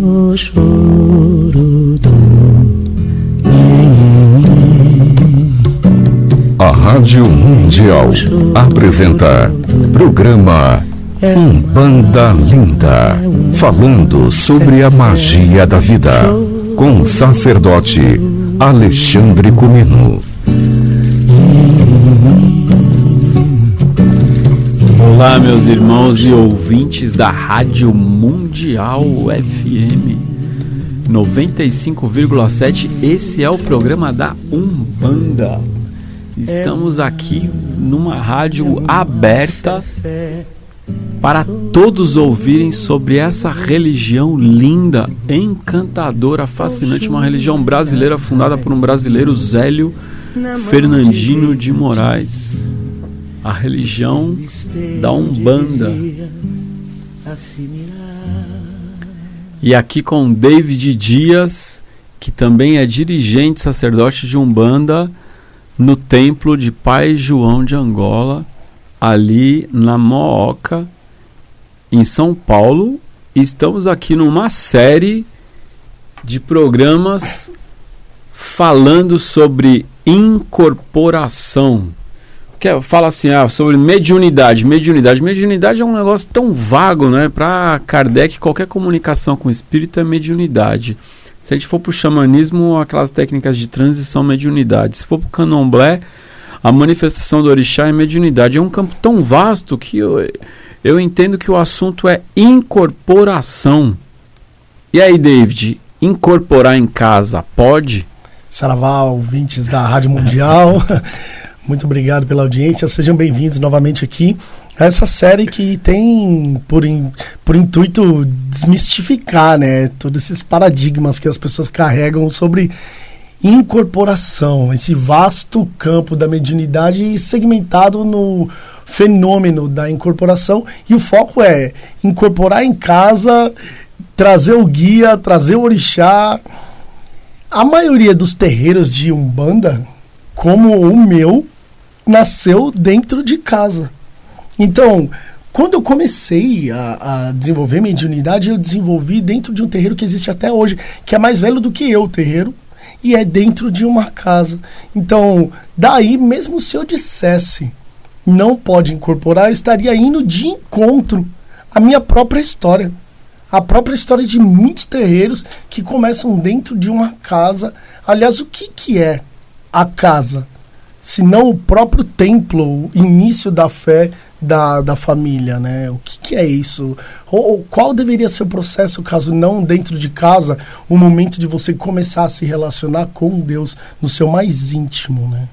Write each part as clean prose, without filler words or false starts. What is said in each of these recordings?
O choro do A Rádio Mundial apresenta programa Umbanda Linda, falando sobre a magia da vida, com o sacerdote Alexandre Comino. Olá, meus irmãos e ouvintes da Rádio Mundial FM 95,7. Esse é o programa da Umbanda. Estamos aqui numa rádio aberta para todos ouvirem sobre essa religião linda, encantadora, fascinante, uma religião brasileira fundada por um brasileiro, Zélio Fernandino de Moraes. A religião da Umbanda. E aqui com David Dias, que também é dirigente sacerdote de Umbanda no templo de Pai João de Angola, ali na Mooca, em São Paulo. Estamos aqui numa série de programas falando sobre incorporação. Fala assim, sobre mediunidade. Mediunidade é um negócio tão vago, né? Para Kardec, qualquer comunicação com o espírito é mediunidade. Se a gente for para o xamanismo, aquelas técnicas de transição, mediunidade. Se for para o candomblé, a manifestação do orixá é mediunidade. É um campo tão vasto que eu entendo que o assunto é incorporação. E aí, David, incorporar em casa, pode? Saravá, ouvintes da Rádio Mundial. Muito obrigado pela audiência, sejam bem-vindos novamente aqui a essa série que tem por intuito desmistificar, né, todos esses paradigmas que as pessoas carregam sobre incorporação, esse vasto campo da mediunidade segmentado no fenômeno da incorporação, e o foco é incorporar em casa, trazer o guia, trazer o orixá. A maioria dos terreiros de Umbanda, como o meu, nasceu dentro de casa. Então, quando eu comecei a desenvolver mediunidade, eu desenvolvi dentro de um terreiro que existe até hoje, que é mais velho do que eu, o terreiro, e é dentro de uma casa. Então, daí, mesmo se eu dissesse não pode incorporar, eu estaria indo de encontro à minha própria história. A própria história de muitos terreiros que começam dentro de uma casa. Aliás, o que é a casa? Se não o próprio templo, o início da fé da família, né? O que é isso? Ou qual deveria ser o processo, caso não dentro de casa, o momento de você começar a se relacionar com Deus no seu mais íntimo, né?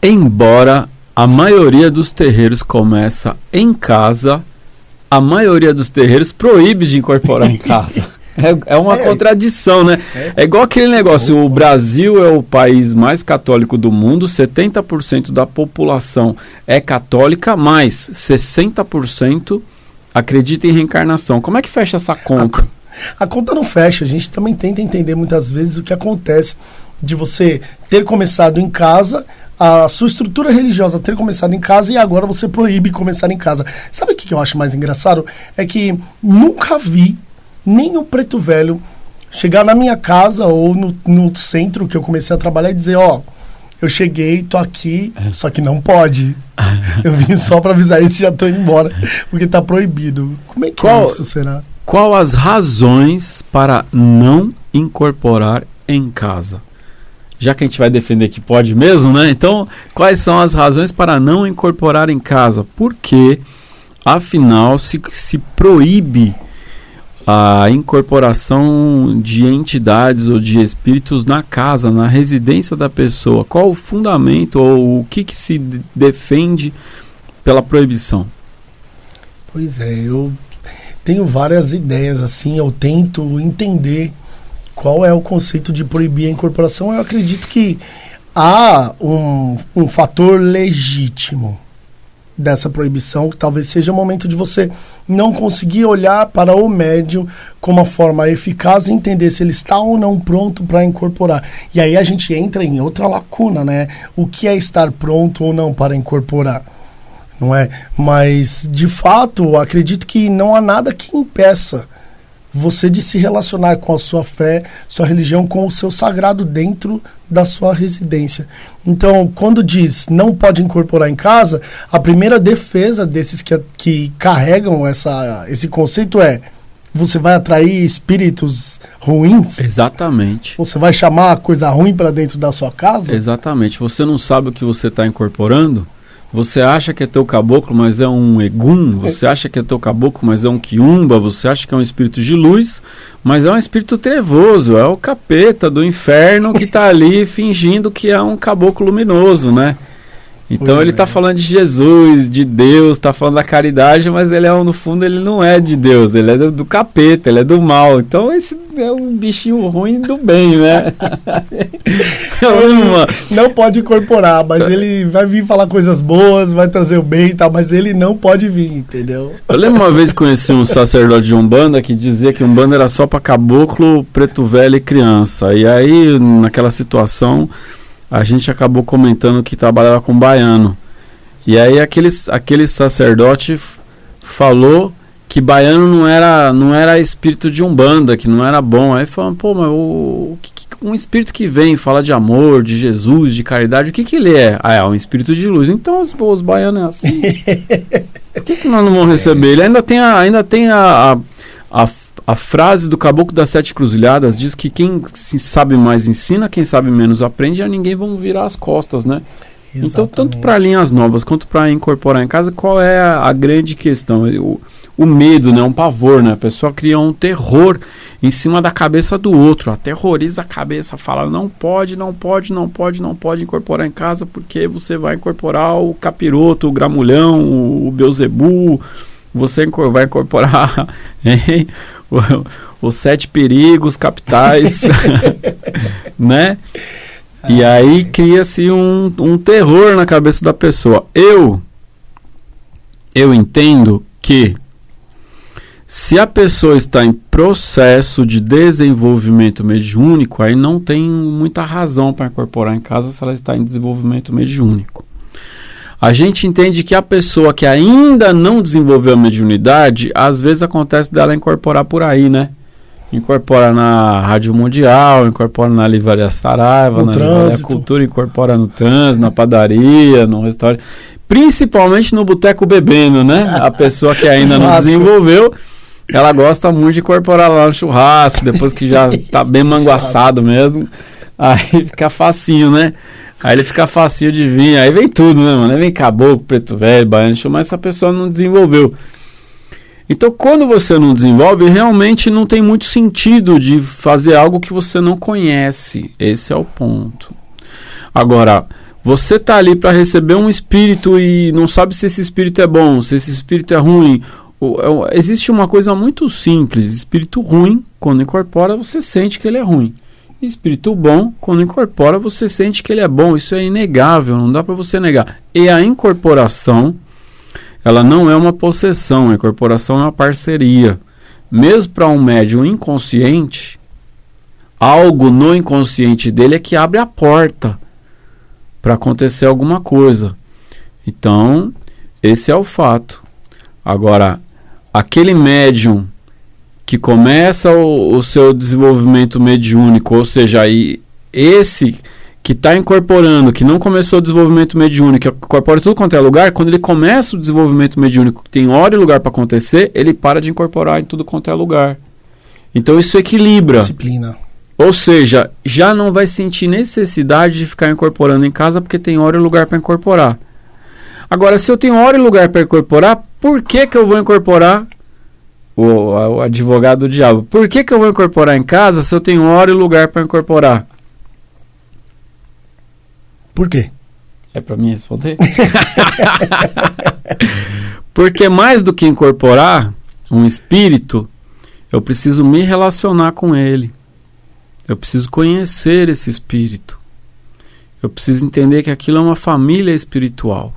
Embora A maioria dos terreiros começa em casa, a maioria dos terreiros proíbe de incorporar em casa. É uma contradição, né? É igual aquele negócio, o Brasil é o país mais católico do mundo, 70% da população é católica, mas 60% acredita em reencarnação. Como é que fecha essa conta? A conta não fecha, a gente também tenta entender muitas vezes o que acontece de você ter começado em casa, a sua estrutura religiosa ter começado em casa e agora você proíbe começar em casa. Sabe o que eu acho mais engraçado? É que nunca vi nem o preto velho chegar na minha casa ou no centro que eu comecei a trabalhar e dizer, eu cheguei, tô aqui, só que não pode. Eu vim só para avisar isso e já tô indo embora, porque tá proibido. Como é que isso será? Qual as razões para não incorporar em casa? Já que a gente vai defender que pode mesmo, né? Então, quais são as razões para não incorporar em casa? Porque, afinal, se proíbe a incorporação de entidades ou de espíritos na casa, na residência da pessoa. Qual o fundamento ou o que se defende pela proibição? Pois é, eu tenho várias ideias, assim, eu tento entender qual é o conceito de proibir a incorporação. Eu acredito que há um fator legítimo dessa proibição, que talvez seja o momento de você não conseguir olhar para o médium como uma forma eficaz e entender se ele está ou não pronto para incorporar. E aí a gente entra em outra lacuna, né? O que é estar pronto ou não para incorporar? Não é? Mas, de fato, acredito que não há nada que impeça você de se relacionar com a sua fé, sua religião, com o seu sagrado dentro da sua residência. Então, quando diz não pode incorporar em casa, a primeira defesa desses que carregam esse conceito é: você vai atrair espíritos ruins? Exatamente. Você vai chamar coisa ruim para dentro da sua casa? Exatamente. Você não sabe o que você está incorporando? Você acha que é teu caboclo, mas é um egum. Você acha que é teu caboclo, mas é um quiumba. Você acha que é um espírito de luz, mas é um espírito trevoso. É o capeta do inferno que está ali fingindo que é um caboclo luminoso, né? Então ele está falando de Jesus, de Deus, está falando da caridade, mas ele no fundo ele não é de Deus, ele é do capeta, ele é do mal. Então esse é um bichinho ruim do bem, né? Não pode incorporar, mas ele vai vir falar coisas boas, vai trazer o bem e tal, mas ele não pode vir, entendeu? Eu lembro uma vez que conheci um sacerdote de Umbanda que dizia que Umbanda era só para caboclo, preto velho e criança. E aí, naquela situação, a gente acabou comentando que trabalhava com baiano. E aí aquele sacerdote falou que baiano não era espírito de Umbanda, que não era bom. Aí falando, pô, mas um espírito que vem, fala de amor, de Jesus, de caridade, o que ele é? Ah, é um espírito de luz. Então os baianos é assim. Por que nós não vamos receber? Ele ainda tem a frase do Caboclo das Sete Cruzilhadas, diz que quem sabe mais ensina, quem sabe menos aprende, e a ninguém vão virar as costas, né? Exatamente. Então, tanto para linhas novas quanto para incorporar em casa, qual é a grande questão? O medo, né? Um pavor, né? A pessoa cria um terror em cima da cabeça do outro, aterroriza a cabeça, fala não pode incorporar em casa porque você vai incorporar o capiroto, o gramulhão, o Beuzebu, você vai incorporar os 7 perigos capitais, né? E aí cria-se um terror na cabeça da pessoa. Eu entendo que se a pessoa está em processo de desenvolvimento mediúnico, aí não tem muita razão para incorporar em casa se ela está em desenvolvimento mediúnico. A gente entende que a pessoa que ainda não desenvolveu a mediunidade, às vezes acontece dela incorporar por aí, né? Incorpora na Rádio Mundial, incorpora na Livraria Saraiva, na Livraria Cultura, incorpora no trânsito, na padaria, no restaurante, principalmente no boteco bebendo, né? A pessoa que ainda não desenvolveu, ela gosta muito de incorporar lá no churrasco, depois que já tá bem manguaçado mesmo, aí fica facinho, né? Aí ele fica facinho de vir, aí vem tudo, né, mano? Aí vem caboclo, preto velho, baiano, mas essa pessoa não desenvolveu. Então, quando você não desenvolve, realmente não tem muito sentido de fazer algo que você não conhece. Esse é o ponto. Agora, você tá ali para receber um espírito e não sabe se esse espírito é bom, se esse espírito é ruim. Existe uma coisa muito simples. Espírito ruim, quando incorpora, você sente que ele é ruim. Espírito bom, quando incorpora, você sente que ele é bom. Isso é inegável, não dá para você negar. E a incorporação, ela não é uma possessão, a incorporação é uma parceria. Mesmo para um médium inconsciente, algo no inconsciente dele é que abre a porta para acontecer alguma coisa. Então, esse é o fato. Agora, aquele médium que começa o seu desenvolvimento mediúnico, ou seja, esse que está incorporando, que não começou o desenvolvimento mediúnico, que incorpora tudo quanto é lugar, quando ele começa o desenvolvimento mediúnico, que tem hora e lugar para acontecer, ele para de incorporar em tudo quanto é lugar. Então isso equilibra. Disciplina. Ou seja, já não vai sentir necessidade de ficar incorporando em casa porque tem hora e lugar para incorporar. Agora, se eu tenho hora e lugar para incorporar, por que eu vou incorporar? O advogado do diabo. Por que eu vou incorporar em casa se eu tenho hora e lugar para incorporar? Por quê? É para mim responder? Porque mais do que incorporar um espírito, eu preciso me relacionar com ele. Eu preciso conhecer esse espírito. Eu preciso entender que aquilo é uma família espiritual.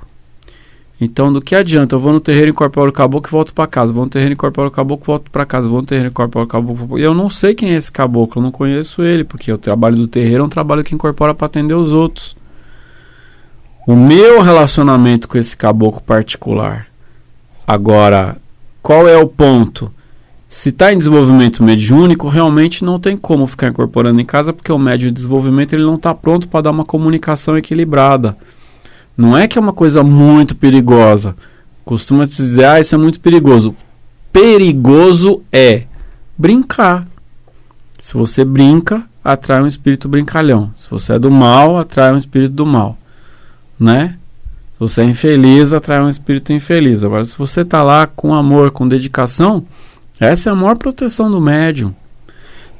Então, do que adianta? Eu vou no terreiro, incorporo o caboclo e volto para casa. Vou no terreiro, incorporo o caboclo e volto para casa. Vou no terreiro, incorporo o caboclo. E eu não sei quem é esse caboclo, eu não conheço ele, porque o trabalho do terreiro é um trabalho que incorpora para atender os outros. O meu relacionamento com esse caboclo particular. Agora, qual é o ponto? Se está em desenvolvimento mediúnico, realmente não tem como ficar incorporando em casa, porque o médium de desenvolvimento ele não está pronto para dar uma comunicação equilibrada. Não é que é uma coisa muito perigosa. Costuma-se dizer, isso é muito perigoso. Perigoso é brincar. Se você brinca, atrai um espírito brincalhão. Se você é do mal, atrai um espírito do mal. Né? Se você é infeliz, atrai um espírito infeliz. Agora, se você está lá com amor, com dedicação, essa é a maior proteção do médium.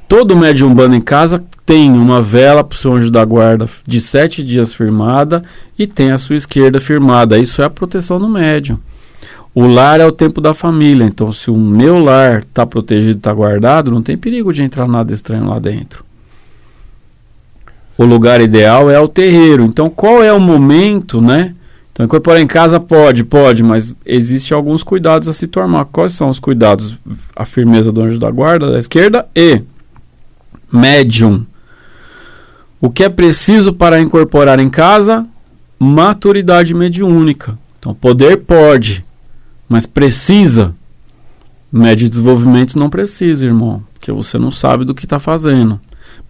Todo médium umbanda em casa tem uma vela para o seu anjo da guarda de 7 dias firmada e tem a sua esquerda firmada. Isso é a proteção do médium. O lar é o tempo da família. Então, se o meu lar está protegido, está guardado, não tem perigo de entrar nada estranho lá dentro. O lugar ideal é o terreiro. Então, qual é o momento, né? Então, incorporar em casa pode, mas existem alguns cuidados a se tomar. Quais são os cuidados? A firmeza do anjo da guarda, da esquerda, e médium. O que é preciso para incorporar em casa? Maturidade mediúnica. Então, poder pode, mas precisa. Médio de desenvolvimento não precisa, irmão, porque você não sabe do que está fazendo.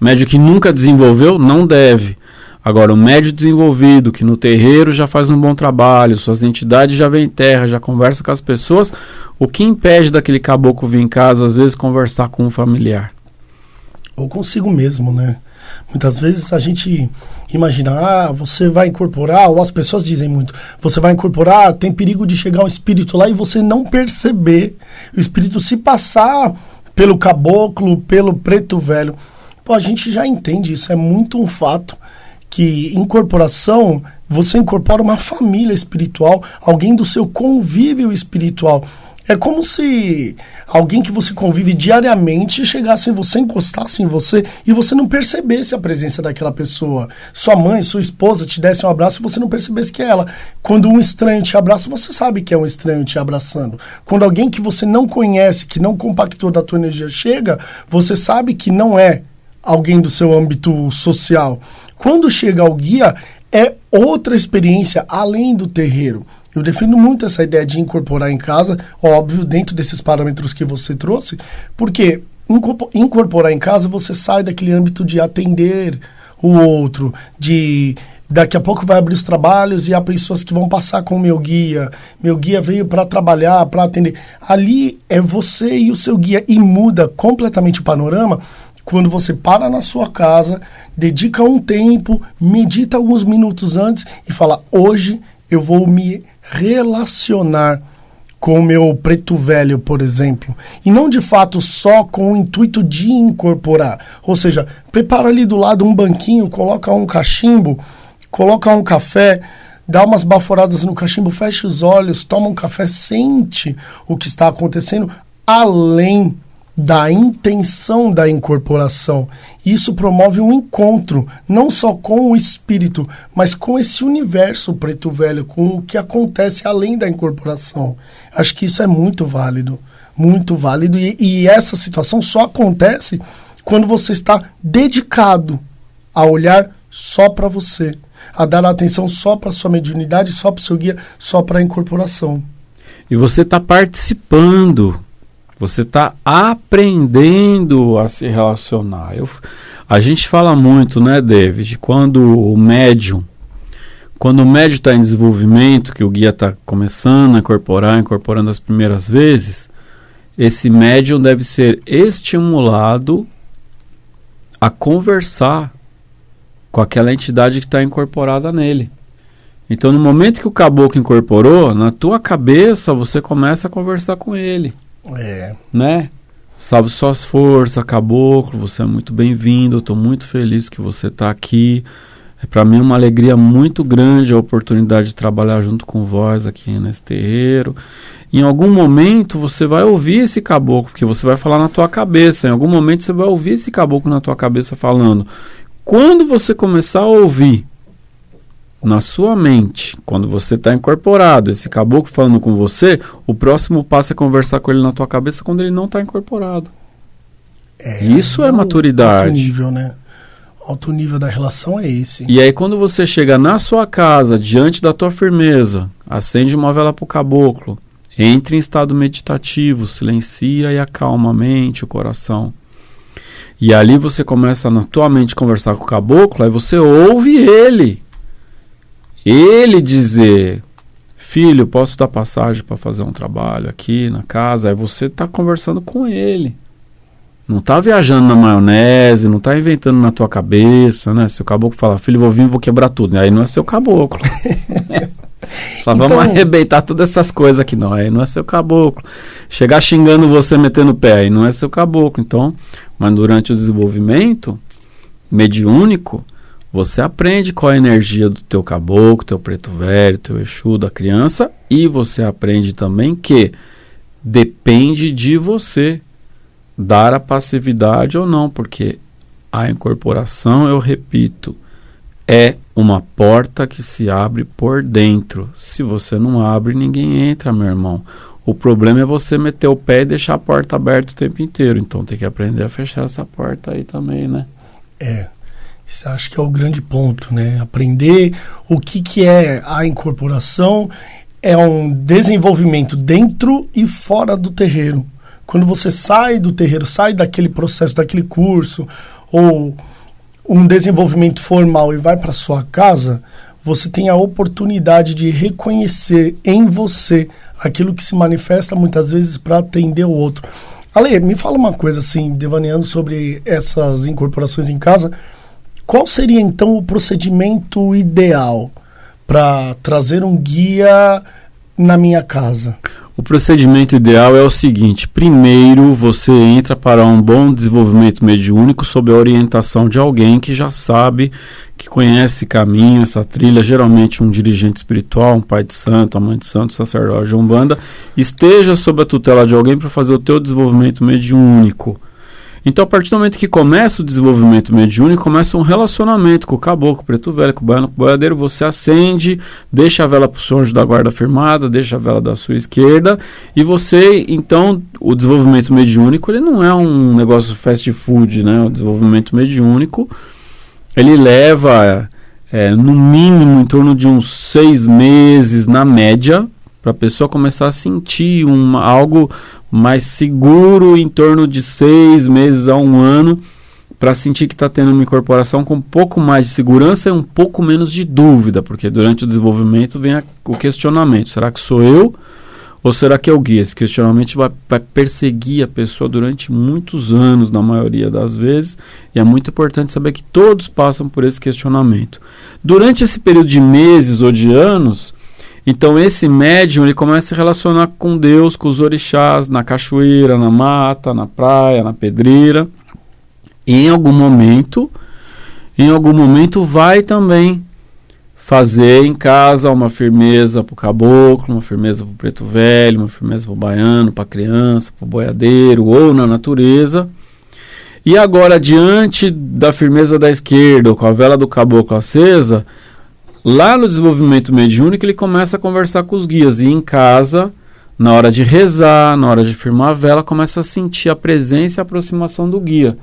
Médio que nunca desenvolveu, não deve. Agora, o médio desenvolvido, que no terreiro já faz um bom trabalho, suas entidades já vêm em terra, já conversa com as pessoas, o que impede daquele caboclo vir em casa, às vezes, conversar com um familiar? Ou consigo mesmo, né? Muitas vezes a gente imagina, você vai incorporar, ou as pessoas dizem muito, você vai incorporar, tem perigo de chegar um espírito lá e você não perceber, o espírito se passar pelo caboclo, pelo preto velho. Pô, a gente já entende isso, é muito um fato que incorporação, você incorpora uma família espiritual, alguém do seu convívio espiritual. É como se alguém que você convive diariamente chegasse em você, encostasse em você e você não percebesse a presença daquela pessoa. Sua mãe, sua esposa te desse um abraço e você não percebesse que é ela. Quando um estranho te abraça, você sabe que é um estranho te abraçando. Quando alguém que você não conhece, que não compactou da tua energia chega, você sabe que não é alguém do seu âmbito social. Quando chega ao guia, é outra experiência além do terreiro. Eu defendo muito essa ideia de incorporar em casa, óbvio, dentro desses parâmetros que você trouxe, porque incorporar em casa você sai daquele âmbito de atender o outro, de daqui a pouco vai abrir os trabalhos e há pessoas que vão passar com o meu guia veio para trabalhar, para atender. Ali é você e o seu guia e muda completamente o panorama quando você para na sua casa, dedica um tempo, medita alguns minutos antes e fala, hoje eu vou me relacionar com o meu preto velho, por exemplo. E não de fato só com o intuito de incorporar. Ou seja, prepara ali do lado um banquinho, coloca um cachimbo, coloca um café, dá umas baforadas no cachimbo, fecha os olhos, toma um café, sente o que está acontecendo além da intenção da incorporação. Isso promove um encontro, não só com o espírito, mas com esse universo preto velho, com o que acontece além da incorporação. Acho que isso é muito válido, e essa situação só acontece quando você está dedicado a olhar só para você, a dar atenção só para sua mediunidade, só para o seu guia, só para a incorporação. E você está participando. Você está aprendendo a se relacionar. A gente fala muito, né, David, quando o médium está em desenvolvimento, que o guia está começando a incorporando as primeiras vezes, esse médium deve ser estimulado a conversar com aquela entidade que está incorporada nele. Então, no momento que o caboclo incorporou, na tua cabeça você começa a conversar com ele. Né? Sabe suas forças, caboclo, você é muito bem-vindo, eu estou muito feliz que você está aqui. É para mim uma alegria muito grande a oportunidade de trabalhar junto com vós aqui nesse terreiro. Em algum momento você vai ouvir esse caboclo, porque você vai falar na tua cabeça. Em algum momento você vai ouvir esse caboclo na tua cabeça falando. Quando você começar a ouvir na sua mente, quando você está incorporado, esse caboclo falando com você, o próximo passo é conversar com ele na tua cabeça quando ele não está incorporado. Isso é maturidade. Alto nível, né? Alto nível da relação é esse. E aí quando você chega na sua casa, diante da tua firmeza, acende uma vela para o caboclo, entre em estado meditativo, silencia e acalma a mente, o coração. E ali você começa na tua mente conversar com o caboclo, aí você ouve ele dizer: filho, posso dar passagem para fazer um trabalho aqui na casa? Aí você está conversando com ele. Não está viajando na maionese, não está inventando na tua cabeça, né? Se o caboclo falar: filho, vou vir, vou quebrar tudo. Aí não é seu caboclo. Fala, vamos arrebentar todas essas coisas aqui. Não, aí não é seu caboclo. Chegar xingando você, metendo o pé, aí não é seu caboclo. Então, mas durante o desenvolvimento mediúnico, você aprende qual é a energia do teu caboclo, teu preto velho, teu Exu, da criança, e você aprende também que depende de você dar a passividade ou não, porque a incorporação, eu repito, é uma porta que se abre por dentro. Se você não abre, ninguém entra, meu irmão. O problema é você meter o pé e deixar a porta aberta o tempo inteiro. Então tem que aprender a fechar essa porta aí também, né? Isso acho que é o grande ponto, né? Aprender o que é a incorporação é um desenvolvimento dentro e fora do terreiro. Quando você sai do terreiro, sai daquele processo, daquele curso, ou um desenvolvimento formal e vai para sua casa, você tem a oportunidade de reconhecer em você aquilo que se manifesta muitas vezes para atender o outro. Ale, me fala uma coisa assim, devaneando sobre essas incorporações em casa. Qual seria então o procedimento ideal para trazer um guia na minha casa? O procedimento ideal é o seguinte: primeiro você entra para um bom desenvolvimento mediúnico sob a orientação de alguém que já sabe, que conhece caminho, essa trilha, geralmente um dirigente espiritual, um pai de santo, a mãe de santo, sacerdote de Umbanda, esteja sob a tutela de alguém para fazer o teu desenvolvimento mediúnico. Então, a partir do momento que começa o desenvolvimento mediúnico, começa um relacionamento com o caboclo, preto velho, com o baiano, com o boiadeiro, você acende, deixa a vela para o seu anjo da guarda firmada, deixa a vela da sua esquerda, e você, então, o desenvolvimento mediúnico, ele não é um negócio fast food, né? O desenvolvimento mediúnico, ele leva, no mínimo, em torno de uns 6 meses, na média, para a pessoa começar a sentir algo mais seguro, em torno de 6 meses a 1 ano, para sentir que está tendo uma incorporação com um pouco mais de segurança e um pouco menos de dúvida, porque durante o desenvolvimento vem o questionamento: será que sou eu ou será que é o guia? Esse questionamento vai perseguir a pessoa durante muitos anos, na maioria das vezes, e é muito importante saber que todos passam por esse questionamento. Durante esse período de meses ou de anos, então esse médium ele começa a se relacionar com Deus, com os orixás, na cachoeira, na mata, na praia, na pedreira. E em algum momento vai também fazer em casa uma firmeza para o caboclo, uma firmeza para o preto velho, uma firmeza para o baiano, para a criança, para o boiadeiro, ou na natureza. E agora, diante da firmeza da esquerda, com a vela do caboclo acesa, lá no desenvolvimento mediúnico, ele começa a conversar com os guias. E em casa, na hora de rezar, na hora de firmar a vela, começa a sentir a presença e a aproximação do guia.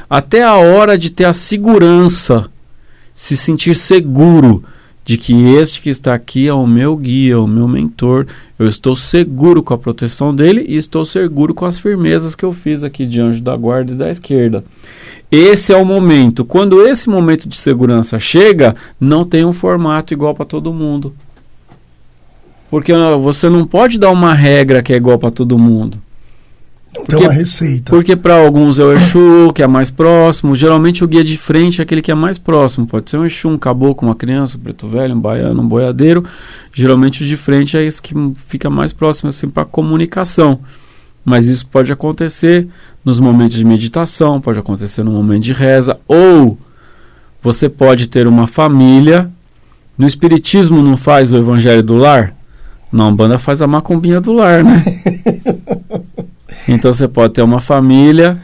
Até a hora de ter a segurança, se sentir seguro de que este que está aqui é o meu guia, o meu mentor. Eu estou seguro com a proteção dele e estou seguro com as firmezas que eu fiz aqui de anjo da guarda e da esquerda. Esse é o momento. Quando esse momento de segurança chega, não tem um formato igual para todo mundo. Porque você não pode dar uma regra que é igual para todo mundo. Não tem uma receita. Porque para alguns é o Exu, que é mais próximo. Geralmente o guia de frente é aquele que é mais próximo. Pode ser um Exu, um caboclo, uma criança, um preto velho, um baiano, um boiadeiro. Geralmente o de frente é esse que fica mais próximo assim, para comunicação. Mas isso pode acontecer nos momentos de meditação, pode acontecer no momento de reza, ou você pode ter uma família. No Espiritismo não faz o Evangelho do Lar? Na Umbanda faz a macumbinha do lar, né? Então você pode ter uma família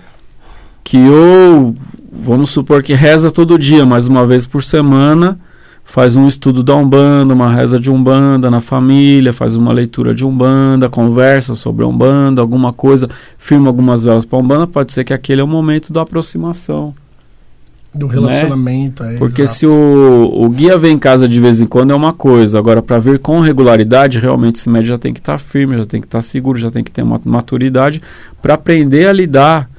que, ou vamos supor que reza todo dia, mas uma vez por semana faz um estudo da Umbanda, uma reza de Umbanda na família, faz uma leitura de Umbanda, conversa sobre a Umbanda, alguma coisa, firma algumas velas para a Umbanda, pode ser que aquele é o momento da aproximação. Do relacionamento, né? Porque se o guia vem em casa de vez em quando é uma coisa, agora para vir com regularidade, realmente esse médium já tem que estar firme, já tem que estar seguro, já tem que ter uma maturidade para aprender a lidar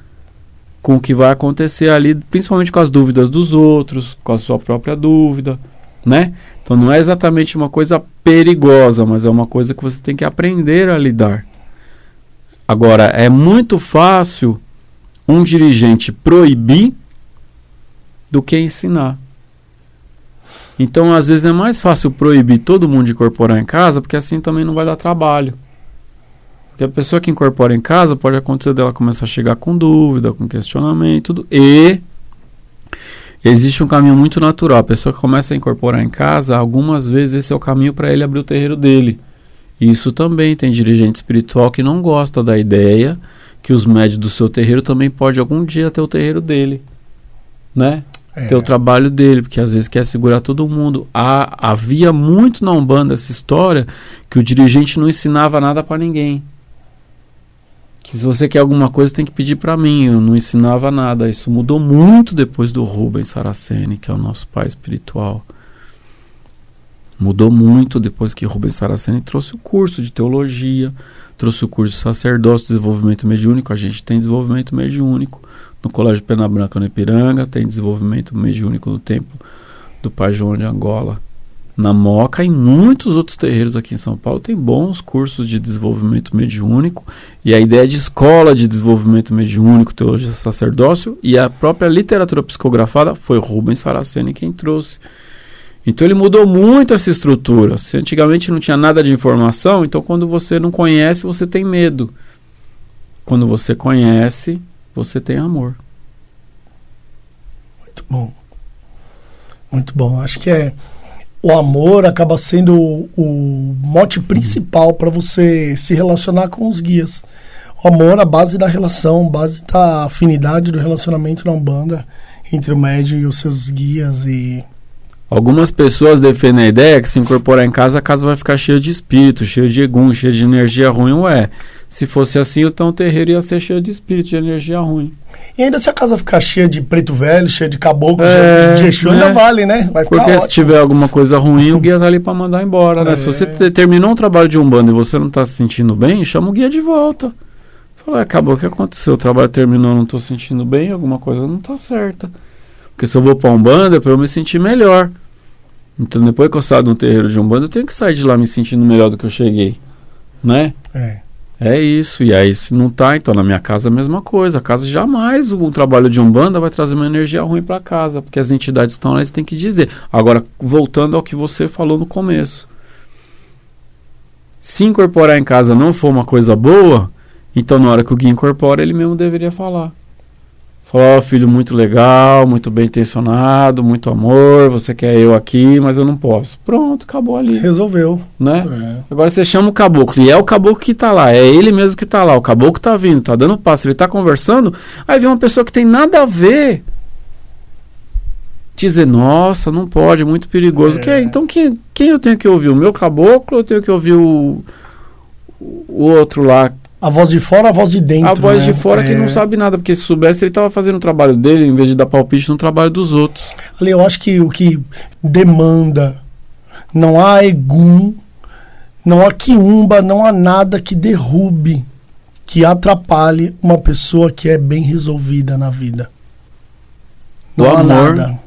com o que vai acontecer ali, principalmente com as dúvidas dos outros, com a sua própria dúvida, né? Então não é exatamente uma coisa perigosa, mas é uma coisa que você tem que aprender a lidar. Agora, é muito fácil um dirigente proibir do que ensinar. Então, às vezes é mais fácil proibir todo mundo de incorporar em casa, porque assim também não vai dar trabalho. Porque a pessoa que incorpora em casa, pode acontecer dela começar a chegar com dúvida, com questionamento, tudo. E existe um caminho muito natural. A pessoa que começa a incorporar em casa, algumas vezes esse é o caminho para ele abrir o terreiro dele. E isso também tem dirigente espiritual que não gosta da ideia que os médios do seu terreiro também pode algum dia ter o terreiro dele, né? Ter o trabalho dele, porque às vezes quer segurar todo mundo. Havia muito na Umbanda essa história que o dirigente não ensinava nada para ninguém. Que se você quer alguma coisa tem que pedir para mim. Eu não ensinava nada. Isso mudou muito depois do Rubens Saraceni, que é o nosso pai espiritual. Mudou muito depois que Rubens Saraceni trouxe o curso de teologia, trouxe o curso de sacerdócio, desenvolvimento mediúnico. A gente tem desenvolvimento mediúnico no Colégio Pena Branca, no Ipiranga, tem desenvolvimento mediúnico no Templo do Pai João de Angola, na Moca, e muitos outros terreiros aqui em São Paulo tem bons cursos de desenvolvimento mediúnico, e a ideia de escola de desenvolvimento mediúnico, teologia, sacerdócio, e a própria literatura psicografada foi Rubens Saraceni quem trouxe. Então ele mudou muito essa estrutura. Se antigamente não tinha nada de informação, então quando você não conhece, você tem medo. Quando você conhece, você tem amor. Muito bom. Muito bom. Acho que o amor acaba sendo o mote principal para você se relacionar com os guias. O amor, a base da relação, a base da afinidade do relacionamento na Umbanda entre o médium e os seus guias. E algumas pessoas defendem a ideia que se incorporar em casa, a casa vai ficar cheia de espírito, cheia de egum, cheia de energia ruim. Ué, se fosse assim, então o terreiro ia ser cheio de espírito, de energia ruim. E ainda se a casa ficar cheia de preto velho, cheia de caboclo, cheia de Exu, ainda vale, né? Vai ficar porque ótimo. Se tiver alguma coisa ruim, o guia tá ali para mandar embora, né? Se você terminou um trabalho de Umbanda e você não tá se sentindo bem, chama o guia de volta. Fala, acabou, o que aconteceu? O trabalho terminou, não tô sentindo bem, alguma coisa não tá certa. Porque se eu vou pra Umbanda é pra eu me sentir melhor. Então depois que eu saio de um terreiro de Umbanda, eu tenho que sair de lá me sentindo melhor do que eu cheguei, né? É isso. E aí se não tá, então na minha casa é a mesma coisa. A casa jamais o trabalho de Umbanda vai trazer uma energia ruim pra casa, porque as entidades estão lá, eles têm que dizer. Agora, voltando ao que você falou no começo. Se incorporar em casa não for uma coisa boa, então na hora que o guia incorpora, ele mesmo deveria falar. Falar, filho, muito legal, muito bem intencionado, muito amor, você quer eu aqui, mas eu não posso. Pronto, acabou ali. Resolveu. Né? Agora você chama o caboclo, e é o caboclo que tá lá, é ele mesmo que tá lá, o caboclo tá vindo, tá dando passo, ele tá conversando, aí vem uma pessoa que tem nada a ver. Dizer, nossa, não pode, muito perigoso. Então quem eu tenho que ouvir? O meu caboclo ou eu tenho que ouvir o outro lá? A voz de fora, a voz de dentro. A voz de fora que não sabe nada, porque se soubesse, ele estava fazendo o trabalho dele, em vez de dar palpite no trabalho dos outros. Ali, eu acho que o que demanda, não há egum, não há quiumba, não há nada que derrube, que atrapalhe uma pessoa que é bem resolvida na vida. Não há amor, nada.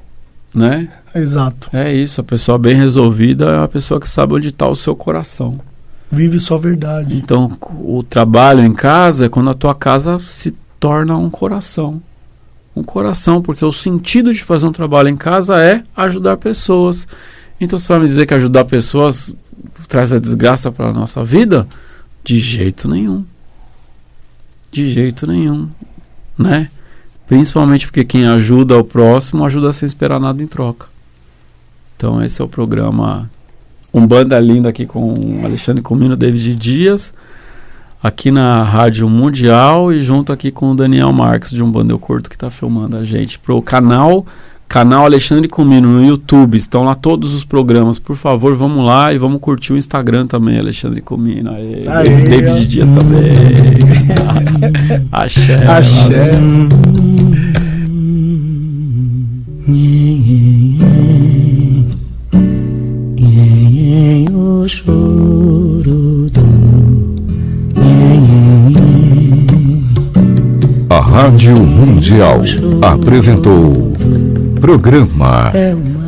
Né? Exato. É isso, a pessoa bem resolvida é a pessoa que sabe onde está o seu coração. Vive sua verdade. Então, o trabalho em casa é quando a tua casa se torna um coração. Um coração, porque o sentido de fazer um trabalho em casa é ajudar pessoas. Então, você vai me dizer que ajudar pessoas traz a desgraça para a nossa vida? De jeito nenhum. De jeito nenhum. Né? Principalmente porque quem ajuda o próximo ajuda sem esperar nada em troca. Então, esse é o programa Umbanda Linda aqui com Alexandre Comino, David Dias, aqui na Rádio Mundial e junto aqui com o Daniel Marques de Umbanda Eu Curto, que está filmando a gente para o canal Canal Alexandre Comino no YouTube, estão lá todos os programas. Por favor, vamos lá e vamos curtir o Instagram também, Alexandre Comino. Aê, David Dias também. Axé. Axé. O choro do A Rádio Mundial apresentou programa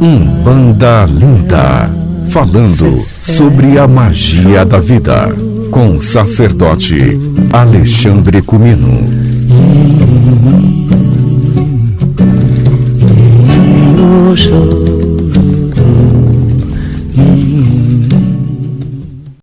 Umbanda Linda, falando sobre a magia da vida, com o sacerdote Alexandre Comino.